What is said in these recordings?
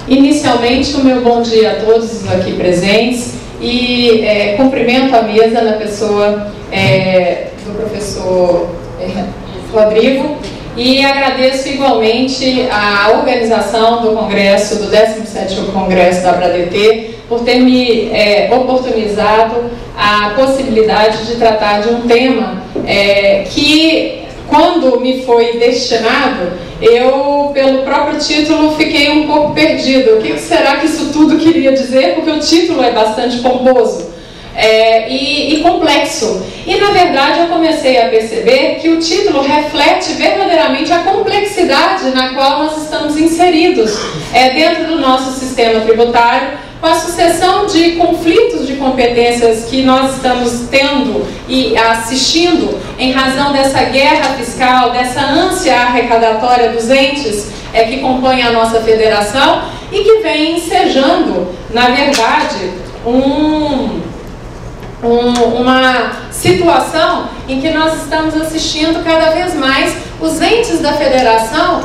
Inicialmente, o meu bom dia a todos aqui presentes e cumprimento a mesa na pessoa do professor Rodrigo e agradeço igualmente a organização do Congresso, do 17º Congresso da ABRADET, por ter me oportunizado a possibilidade de tratar de um tema que, quando me foi destinado, eu, pelo próprio título, fiquei um pouco perdido. O que será que isso tudo queria dizer? Porque o título é bastante pomposo e complexo. E, na verdade, eu comecei a perceber que o título reflete verdadeiramente a complexidade na qual nós estamos inseridos dentro do nosso sistema tributário, com a sucessão de conflitos de competências que nós estamos tendo e assistindo em razão dessa guerra fiscal, dessa ânsia arrecadatória dos entes que compõem a nossa federação e que vem ensejando, na verdade, uma situação em que nós estamos assistindo cada vez mais os entes da federação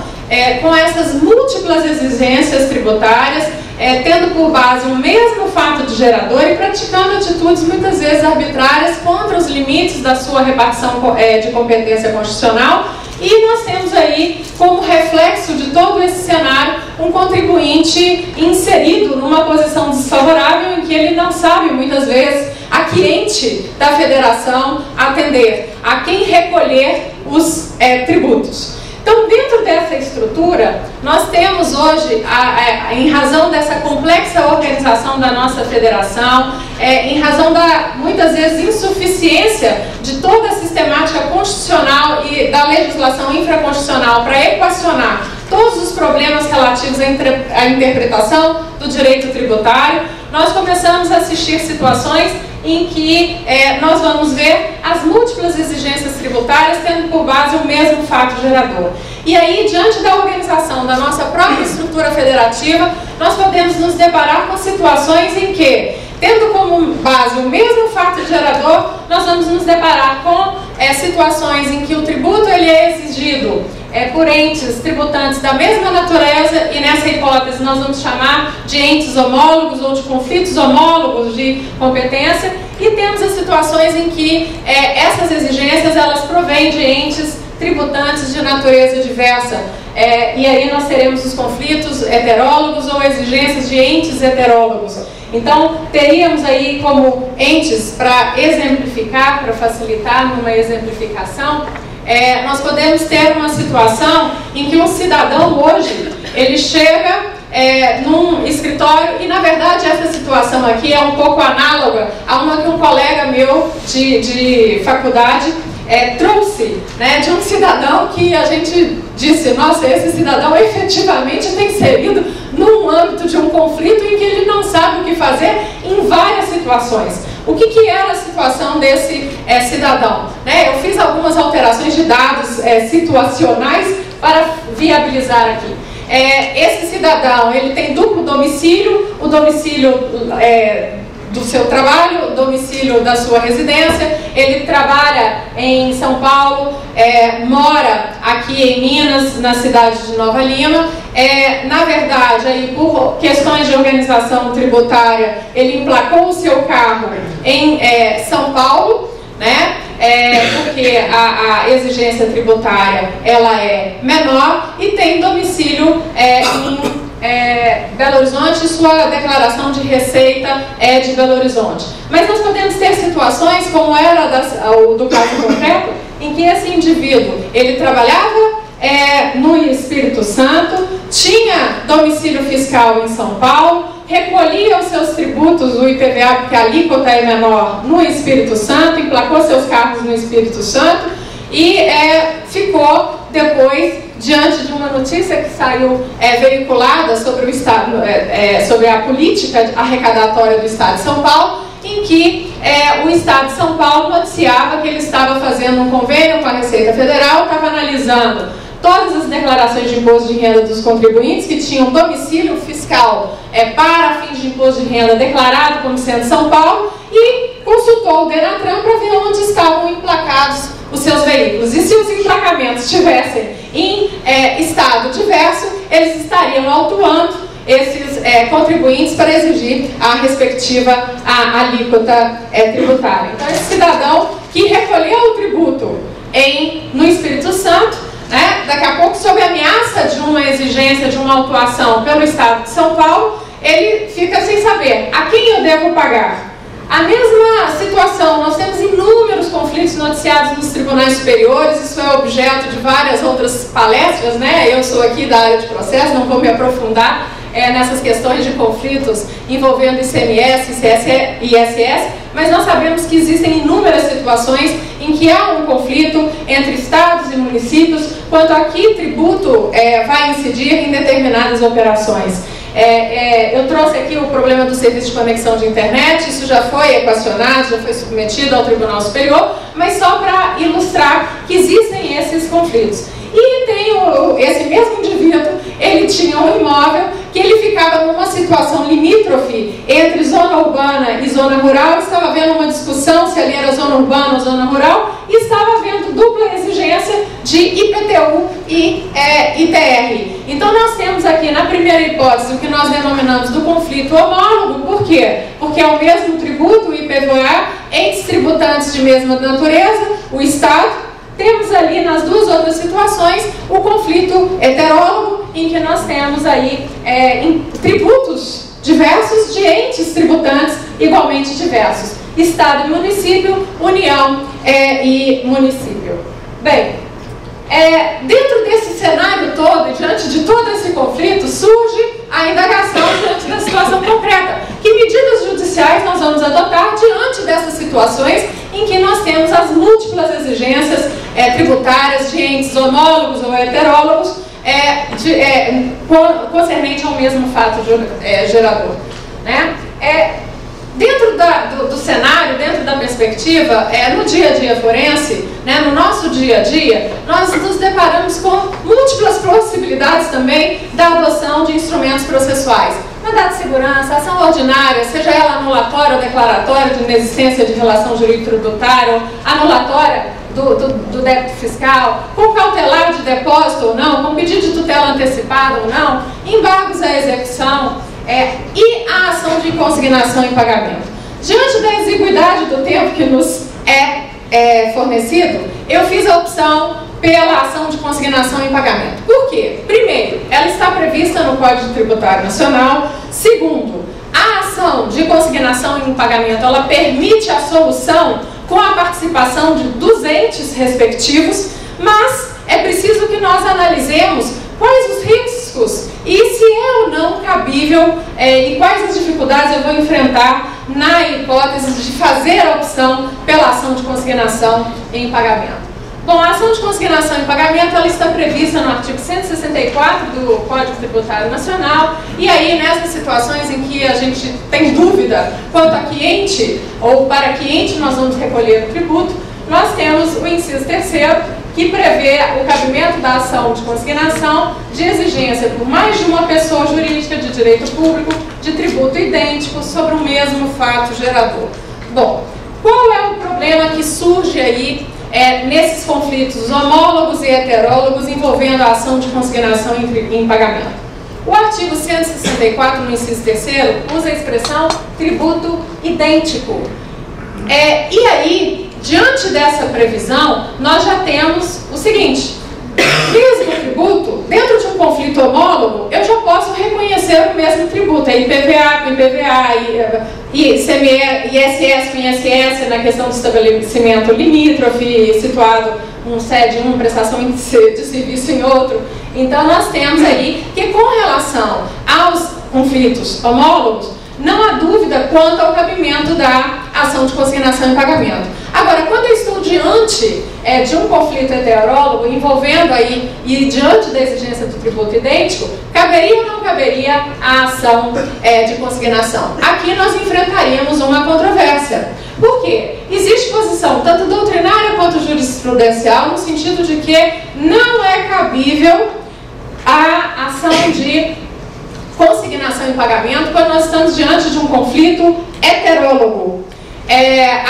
com essas múltiplas exigências tributárias, tendo por base o mesmo fato de gerador e praticando atitudes muitas vezes arbitrárias contra os limites da sua repartição de competência constitucional. E nós temos aí, como reflexo de todo esse cenário, um contribuinte inserido numa posição desfavorável em que ele não sabe, muitas vezes, a que ente da federação atender, a quem recolher os tributos. Então, dentro dessa estrutura, nós temos hoje, em razão dessa complexa organização da nossa federação, em razão da, muitas vezes, insuficiência de toda a sistemática constitucional e da legislação infraconstitucional para equacionar todos os problemas relativos à interpretação do direito tributário, nós começamos a assistir situações em que nós vamos ver as múltiplas exigências tributárias tendo por base o mesmo fato gerador. E aí, diante da organização da nossa própria estrutura federativa, nós podemos nos deparar com situações em que, tendo como base o mesmo fato gerador, nós vamos nos deparar com situações em que o tributo ele é exigido por entes tributantes da mesma natureza, e nessa hipótese nós vamos chamar de entes homólogos ou de conflitos homólogos de competência, e temos as situações em que essas exigências elas provêm de entes tributantes de natureza diversa, e aí nós teremos os conflitos heterólogos ou exigências de entes heterólogos. Então, teríamos aí como entes, para exemplificar, para facilitar numa exemplificação, nós podemos ter uma situação em que um cidadão hoje, ele chega num escritório e, na verdade, essa situação aqui é um pouco análoga a uma que um colega meu de faculdade trouxe, de um cidadão que a gente disse, nossa, esse cidadão efetivamente está inserido num âmbito de um conflito em que ele não sabe o que fazer em várias situações. O que era a situação desse cidadão? Eu fiz algumas alterações de dados situacionais para viabilizar aqui. Esse cidadão, ele tem duplo domicílio, o domicílio do seu trabalho, o domicílio da sua residência, ele trabalha em São Paulo, mora aqui em Minas, na cidade de Nova Lima. Na verdade, aí, por questões de organização tributária, ele emplacou o seu carro em São Paulo, porque a exigência tributária ela é menor, e tem domicílio em Belo Horizonte, sua declaração de receita é de Belo Horizonte. Mas nós podemos ter situações, como era do caso concreto, em que esse indivíduo, ele trabalhava no Espírito Santo, tinha domicílio fiscal em São Paulo, recolhia os seus tributos, o IPVA, porque a alíquota é menor, no Espírito Santo, emplacou seus carros no Espírito Santo e ficou, depois diante de uma notícia que saiu veiculada sobre o Estado, sobre a política arrecadatória do Estado de São Paulo, em que o Estado de São Paulo noticiava que ele estava fazendo um convênio com a Receita Federal, estava analisando todas as declarações de imposto de renda dos contribuintes que tinham domicílio fiscal para fins de imposto de renda declarado como sendo São Paulo, e consultou o Denatran para ver onde estavam emplacados os seus veículos. E se os emplacamentos estivessem em estado diverso, eles estariam autuando esses contribuintes para exigir a respectiva alíquota tributária. Então, esse cidadão que recolheu o tributo no Espírito Santo, daqui a pouco, sob ameaça de uma exigência, de uma autuação pelo Estado de São Paulo, ele fica sem saber a quem eu devo pagar. A mesma situação, nós temos inúmeros conflitos noticiados nos tribunais superiores, isso é objeto de várias outras palestras, eu sou aqui da área de processo, não vou me aprofundar nessas questões de conflitos envolvendo ICMS, ISS, mas nós sabemos que existem inúmeras situações em que há um conflito entre estados e municípios quanto a que tributo vai incidir em determinadas operações. Eu trouxe aqui o problema do serviço de conexão de internet, isso já foi equacionado, já foi submetido ao Tribunal Superior, mas só para ilustrar que existem esses conflitos. E tem esse mesmo indivíduo, ele tinha um imóvel que ele ficava numa situação limítrofe entre zona urbana e zona rural, estava havendo uma discussão se ali era zona urbana ou zona rural, e estava havendo dupla exigência de IPTU e ITR. Então nós temos aqui na primeira hipótese o que nós denominamos do conflito homólogo. Por quê? Porque é o mesmo tributo, o IPVA, entes tributantes de mesma natureza, o Estado. Temos ali nas duas outras situações o conflito heterólogo, em que nós temos aí tributos diversos de entes tributantes igualmente diversos. Estado e município, União e município. Bem, dentro desse cenário todo e diante de todo esse conflito, surge a indagação diante da situação concreta. Que medidas judiciais nós vamos adotar diante dessas situações em que nós temos as múltiplas exigências tributárias de entes homólogos ou heterólogos concernente ao mesmo fato gerador? Dentro do cenário, dentro da perspectiva, no dia a dia forense, no nosso dia a dia, nós nos deparamos com múltiplas possibilidades também da adoção de instrumentos processuais. Mandado de segurança, ação ordinária, seja ela anulatória ou declaratória de inexistência de relação jurídico-tributária, anulatória do débito fiscal, com cautelar de depósito ou não, com pedido de tutela antecipada ou não, embargos à execução, e a ação de consignação em pagamento. Diante da exiguidade do tempo que nos fornecido, eu fiz a opção pela ação de consignação em pagamento. Por quê? Primeiro, ela está prevista no Código Tributário Nacional. Segundo, a ação de consignação em pagamento, ela permite a solução com a participação dos entes respectivos, mas é preciso que nós analisemos quais os riscos e se é ou não cabível e quais as dificuldades eu vou enfrentar na hipótese de fazer a opção pela ação de consignação em pagamento. Bom, a ação de consignação em pagamento, ela está prevista no artigo 164 do Código Tributário Nacional, e aí nessas situações em que a gente tem dúvida quanto a que ente ou para que ente nós vamos recolher o tributo, nós temos o inciso 3º, que prevê o cabimento da ação de consignação de exigência por mais de uma pessoa jurídica de direito público de tributo idêntico sobre o mesmo fato gerador. Bom, qual é o problema que surge aí nesses conflitos homólogos e heterólogos envolvendo a ação de consignação em pagamento? O artigo 164, no inciso 3º, usa a expressão tributo idêntico. E aí, diante dessa previsão, nós já temos o seguinte: mesmo tributo, dentro de um conflito homólogo, eu já posso reconhecer o mesmo tributo, IPVA com IPVA, ISS com ISS, na questão do estabelecimento limítrofe, situado um sede em uma prestação de serviço em outro. Então, nós temos aí que, com relação aos conflitos homólogos, não há dúvida quanto ao cabimento da ação de consignação em pagamento. Agora, quando eu estou diante de um conflito heterólogo envolvendo aí, e diante da exigência do tributo idêntico, caberia ou não caberia a ação de consignação? Aqui nós enfrentaríamos uma controvérsia. Por quê? Existe posição tanto doutrinária quanto jurisprudencial no sentido de que não é cabível a ação de consignação em pagamento quando nós estamos diante de um conflito heterólogo.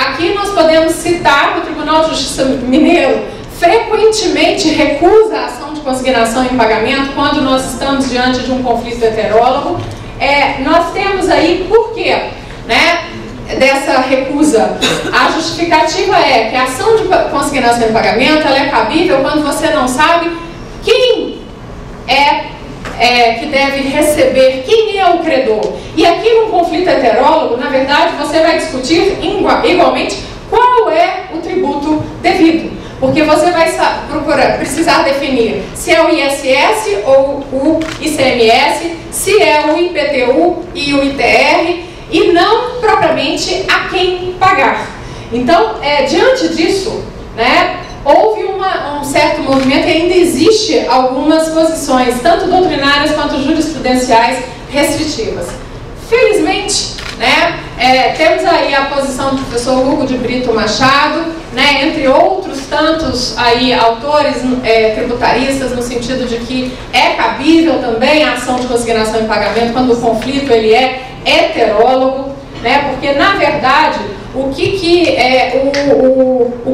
Aqui nós podemos citar o Tribunal de Justiça Mineiro frequentemente recusa a ação de consignação em pagamento quando nós estamos diante de um conflito heterólogo. Nós temos aí, por quê, né, dessa recusa? A justificativa é que a ação de consignação em pagamento ela é cabível quando você não sabe quem que deve receber, quem é o credor. E aqui no conflito heterólogo, na verdade, você vai discutir igualmente qual é o tributo devido. Porque você vai precisar definir se é o ISS ou o ICMS, se é o IPTU e o ITR, e não propriamente a quem pagar. Então, diante disso, né, houve um certo movimento e ainda existe algumas posições, tanto doutrinárias quanto jurisprudenciais, restritivas. Felizmente, né, temos aí a posição do professor Hugo de Brito Machado, né, entre outros tantos aí autores tributaristas, no sentido de que é cabível também a ação de consignação em pagamento quando o conflito ele é heterólogo, né, porque na verdade o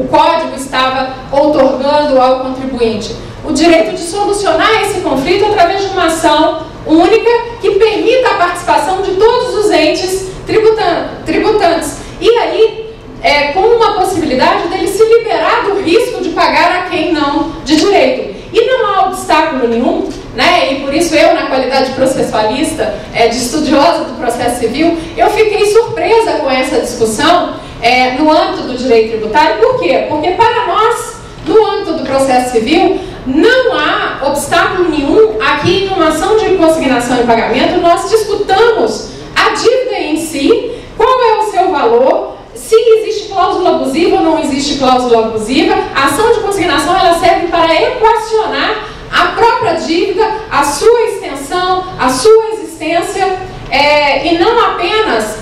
código estava outorgando ao contribuinte? O direito de solucionar esse conflito através de uma ação única que permita a participação de todos os entes tributantes. E aí, com uma possibilidade dele se liberar do risco de pagar a quem não de direito. E não há obstáculo nenhum, né? E por isso eu, na qualidade processualista, de estudiosa do processo civil, eu fiquei surpresa com essa discussão no âmbito do direito tributário. Por quê? Porque para nós, no âmbito do processo civil, não há obstáculo nenhum aqui em uma ação de consignação em pagamento. Nós disputamos a dívida em si, qual é o seu valor, se existe cláusula abusiva ou não existe cláusula abusiva. A ação de consignação ela serve para equacionar a própria dívida, a sua extensão, a sua existência, e não apenas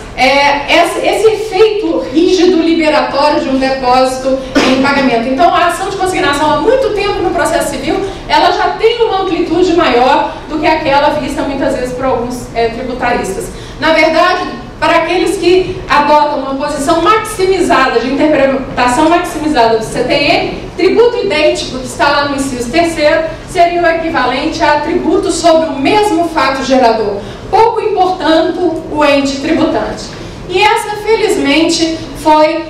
esse efeito rígido liberatório de um depósito em pagamento. Então, a ação de consignação há muito tempo no processo civil, ela já tem uma amplitude maior do que aquela vista muitas vezes por alguns tributaristas. Na verdade, para aqueles que adotam uma posição maximizada, de interpretação maximizada do CTN, tributo idêntico, que está lá no inciso 3º, seria o equivalente a tributo sobre o mesmo fato gerador, pouco importando o ente tributante. E essa, felizmente, foi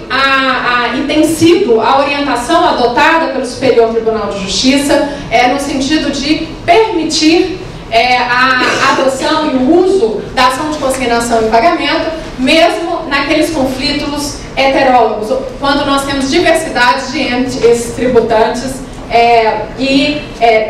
e tem sido a orientação adotada pelo Superior Tribunal de Justiça, no sentido de permitir a adoção e o uso da ação de consignação em pagamento, mesmo naqueles conflitos heterólogos, quando nós temos diversidade de entes tributantes e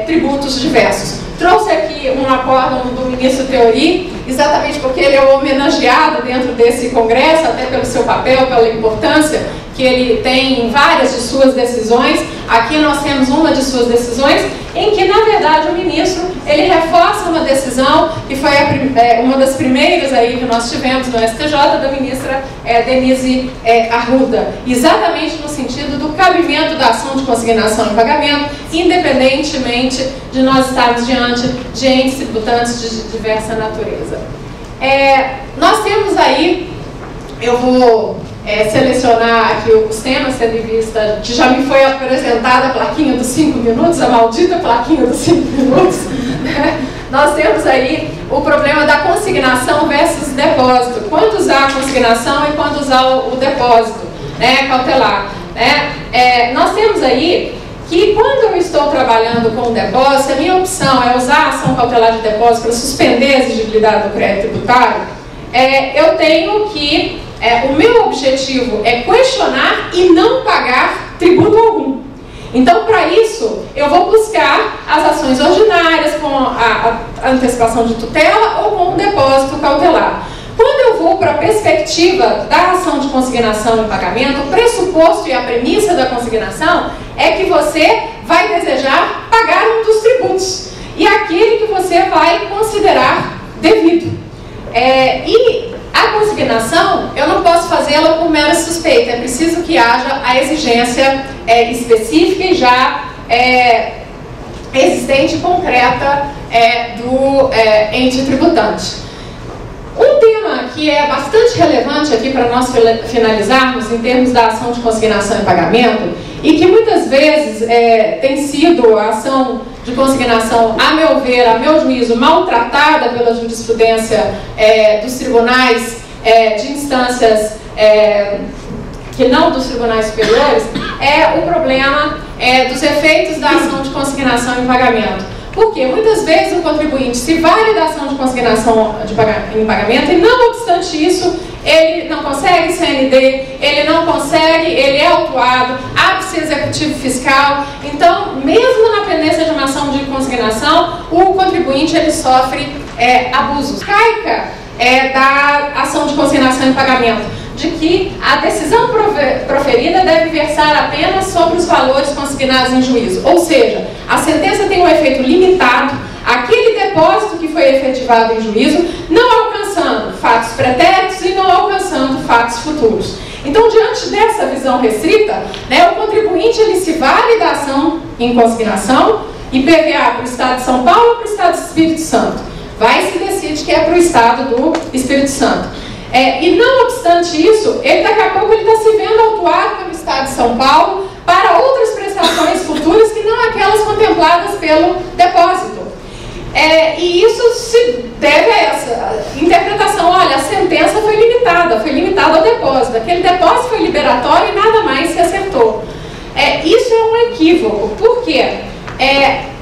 tributos diversos. Trouxe aqui um acórdão do ministro Teori, exatamente porque ele é homenageado dentro desse congresso, até pelo seu papel, pela importância que ele tem em várias de suas decisões. Aqui nós temos uma de suas decisões, em que, na verdade, o ministro, ele reforça uma decisão, que foi uma das primeiras aí que nós tivemos no STJ, da ministra Denise Arruda, exatamente no sentido do cabimento da ação de consignação em pagamento, independentemente de nós estarmos diante de entes tributantes de diversa natureza. Nós temos aí, eu vou selecionar aqui os temas, tendo em vista que já me foi apresentada a plaquinha dos 5 minutos, a maldita plaquinha dos 5 minutos. Nós temos aí o problema da consignação versus depósito. Quando usar a consignação e quando usar o depósito, né, cautelar. Nós temos aí que quando eu estou trabalhando com o depósito, a minha opção é usar a ação cautelar de depósito para suspender a exigibilidade do crédito tributário, eu tenho que o meu objetivo é questionar e não pagar tributo algum. Então, para isso, eu vou buscar as ações ordinárias com a antecipação de tutela ou com o depósito cautelar. Quando eu vou para a perspectiva da ação de consignação e pagamento, o pressuposto e a premissa da consignação é que você vai desejar pagar um dos tributos, e aquele que você vai considerar devido. E a consignação, eu não posso fazê-la por mera suspeita, é preciso que haja a exigência específica e já existente, concreta do ente tributante. Um tema que é bastante relevante aqui para nós finalizarmos em termos da ação de consignação e pagamento, e que muitas vezes tem sido a ação de consignação, a meu ver, a meu juízo, maltratada pela jurisprudência dos tribunais de instâncias que não dos tribunais superiores, é o problema dos efeitos da ação de consignação e pagamento. Porque muitas vezes o contribuinte se vale da ação de consignação em pagamento e, não obstante isso, ele não consegue CND, ele não consegue, ele é autuado, abre-se executivo fiscal. Então, mesmo na pendência de uma ação de consignação, o contribuinte ele sofre abusos. Caica da ação de consignação em pagamento, de que a decisão proferida deve versar apenas sobre os valores consignados em juízo. Ou seja, a sentença tem um efeito limitado àquele depósito que foi efetivado em juízo, não alcançando fatos pretéritos e não alcançando fatos futuros. Então, diante dessa visão restrita, o contribuinte ele se vale da ação em consignação, IPVA para o Estado de São Paulo ou para o Estado do Espírito Santo. Vai se decide que é para o Estado do Espírito Santo. E não obstante isso, ele daqui a pouco está se vendo autuado pelo Estado de São Paulo para outras prestações futuras que não aquelas contempladas pelo depósito. E isso se deve a essa interpretação. Olha, a sentença foi limitada ao depósito. Aquele depósito foi liberatório e nada mais se acertou. Isso é um equívoco. Por quê?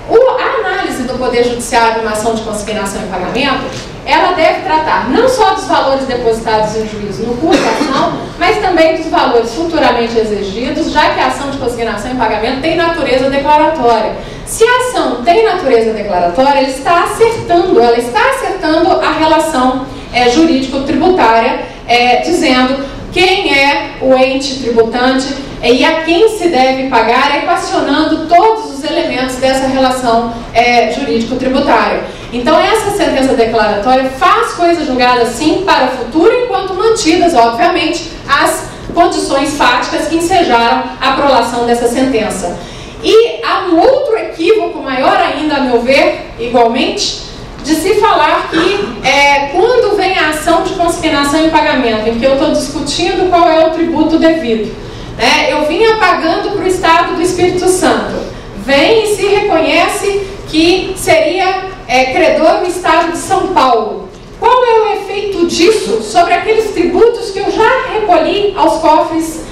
A análise do Poder Judiciário numa ação de consignação e pagamento, ela deve tratar não só dos valores depositados em juízo no curso da ação, mas também dos valores futuramente exigidos, já que a ação de consignação e pagamento tem natureza declaratória. Se a ação tem natureza declaratória, ela está acertando a relação jurídico-tributária, dizendo quem é o ente tributante e a quem se deve pagar, equacionando todos os elementos dessa relação jurídico-tributária. Então, essa sentença declaratória faz coisa julgada, sim, para o futuro, enquanto mantidas, obviamente, as condições fáticas que ensejaram a prolação dessa sentença. E há um outro equívoco maior ainda, a meu ver, igualmente, de se falar que quando vem a ação de consignação e pagamento, em que eu estou discutindo qual é o tributo devido, eu vinha pagando para o Estado do Espírito Santo, vem e se reconhece que seria credor o Estado de São Paulo. Qual é o efeito disso sobre aqueles tributos que eu já recolhi aos cofres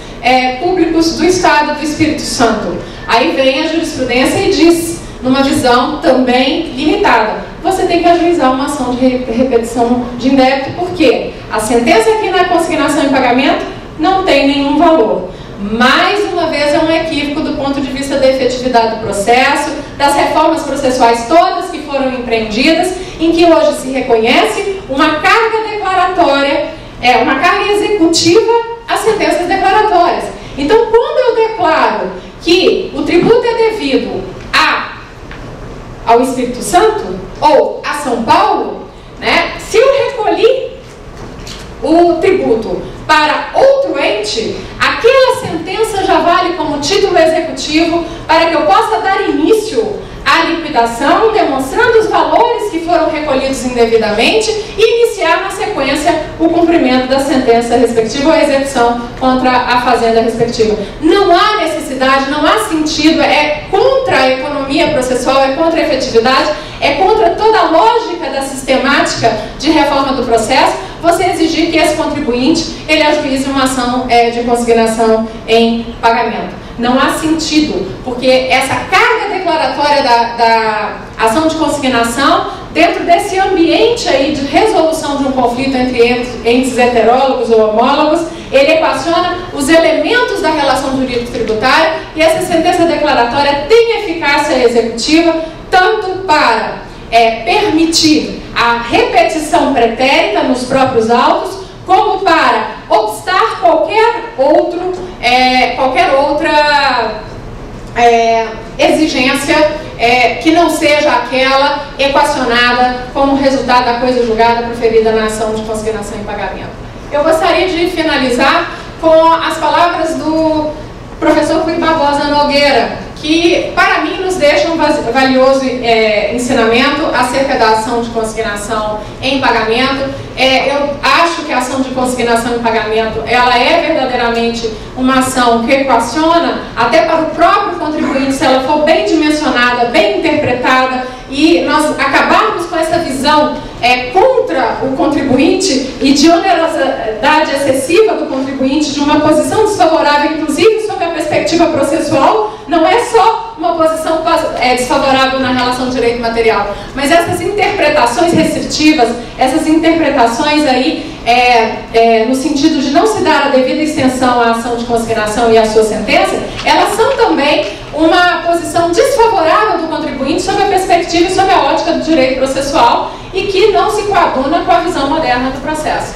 públicos do Estado do Espírito Santo? Aí vem a jurisprudência e diz, numa visão também limitada, você tem que ajuizar uma ação de repetição de indébito, porque a sentença aqui na consignação e pagamento não tem nenhum valor. Mais uma vez, é um equívoco do ponto de vista da efetividade do processo, das reformas processuais todas que foram empreendidas, em que hoje se reconhece uma carga declaratória, uma carga executiva às sentenças declaratórias. Então, quando eu declaro que o tributo é devido ao Espírito Santo ou a São Paulo, se eu recolhi o tributo para outro ente, aquela sentença já vale como título executivo para que eu possa dar início à liquidação, demonstrando os valores que foram recolhidos indevidamente e iniciar na sequência o cumprimento da sentença respectiva ou a execução contra a fazenda respectiva. Não há necessidade, não há sentido, é contra a economia processual, é contra a efetividade, é contra toda a lógica da sistemática de reforma do processo, você exigir que esse contribuinte ele ajuize uma ação de consignação em pagamento. Não há sentido, porque essa carga declaratória da ação de consignação, dentro desse ambiente aí de resolução de um conflito entre entes heterólogos ou homólogos, ele equaciona os elementos da relação jurídico-tributária e essa sentença declaratória tem eficácia executiva tanto para permitir a repetição pretérita nos próprios autos, como para obstar qualquer outra exigência que não seja aquela equacionada como resultado da coisa julgada proferida na ação de consignação em pagamento. Eu gostaria de finalizar com as palavras do professor Rui Barbosa Nogueira, que para mim nos deixa um valioso ensinamento acerca da ação de consignação em pagamento. Eu acho que a ação de consignação em pagamento ela é verdadeiramente uma ação que equaciona até para o próprio contribuinte, se ela for bem dimensionada, bem interpretada, e nós acabarmos com essa visão contra o contribuinte e de onerosidade excessiva do contribuinte, de uma posição desfavorável, inclusive sob a perspectiva processual. Não é só uma posição desfavorável na relação de direito material, mas essas interpretações restritivas, essas interpretações aí no sentido de não se dar a devida extensão à ação de consignação e à sua sentença, elas são também uma posição desfavorável do contribuinte sob a perspectiva e sob a ótica do direito processual e que não se coaduna com a visão moderna do processo.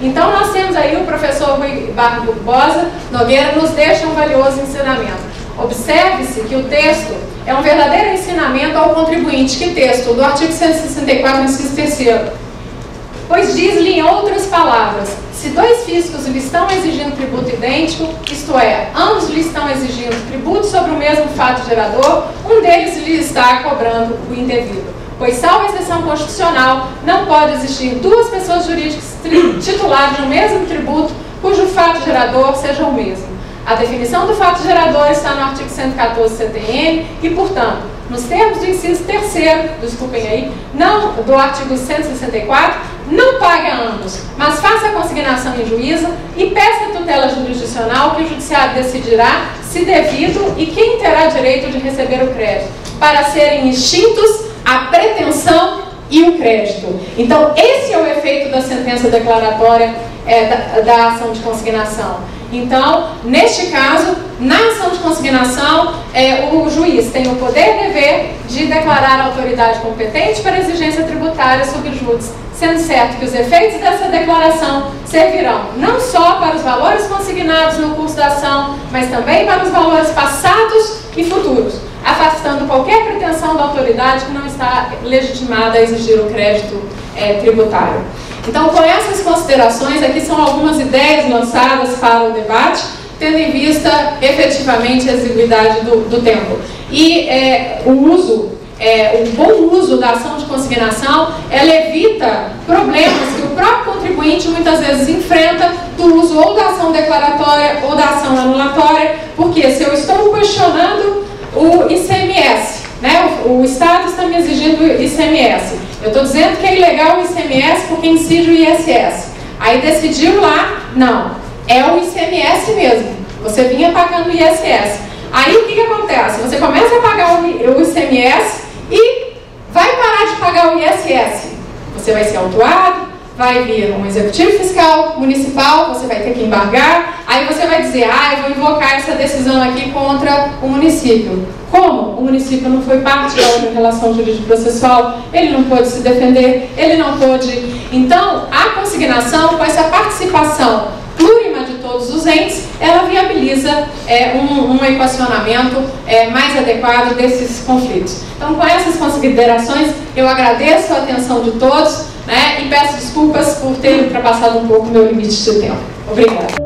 Então nós temos aí o professor Rui Barbosa Nogueira nos deixa um valioso ensinamento. Observe-se que o texto é um verdadeiro ensinamento ao contribuinte. Que texto? Do artigo 164, inciso 3º. Pois diz-lhe em outras palavras, se dois fiscos lhe estão exigindo tributo idêntico, isto é, ambos lhe estão exigindo tributo sobre o mesmo fato gerador, um deles lhe está cobrando o indevido. Pois, salvo exceção constitucional, não pode existir duas pessoas jurídicas titulares de um mesmo tributo cujo fato gerador seja o mesmo. A definição do fato gerador está no artigo 114 CTN e, portanto, nos termos do inciso 3º, desculpem aí, não, do artigo 164, não pague a ambos, mas faça a consignação em juízo e peça a tutela jurisdicional que o judiciário decidirá se devido e quem terá direito de receber o crédito, para serem extintos a pretensão e o crédito. Então, esse é o efeito da sentença declaratória da ação de consignação. Então, neste caso, na ação de consignação, o juiz tem o poder e dever de declarar a autoridade competente para exigência tributária sobre o júdice, sendo certo que os efeitos dessa declaração servirão não só para os valores consignados no curso da ação, mas também para os valores passados e futuros, afastando qualquer pretensão da autoridade que não está legitimada a exigir o crédito tributário. Então, com essas considerações, aqui são algumas ideias lançadas para o debate, tendo em vista efetivamente a exiguidade do tempo. E o bom uso da ação de consignação, ela evita problemas que o próprio contribuinte muitas vezes enfrenta do uso ou da ação declaratória ou da ação anulatória, porque se eu estou questionando o ICMS, o Estado está me exigindo o ICMS, eu estou dizendo que é ilegal o ICMS porque incide o ISS. Aí decidiu lá, não, é o ICMS mesmo, você vinha pagando o ISS. Aí o que acontece? Você começa a pagar o ICMS e vai parar de pagar o ISS. Você vai ser autuado, vai vir um executivo fiscal municipal, você vai ter que embargar, aí você vai dizer, eu vou invocar essa decisão aqui contra o município. Como? O município não foi parte da outra relação jurídico-processual, ele não pôde se defender, ele não pôde... Então, a consignação, com essa participação plurima de todos os entes, ela viabiliza um equacionamento mais adequado desses conflitos. Então, com essas considerações, eu agradeço a atenção de todos, e peço desculpas por ter ultrapassado um pouco o meu limite de tempo. Obrigada.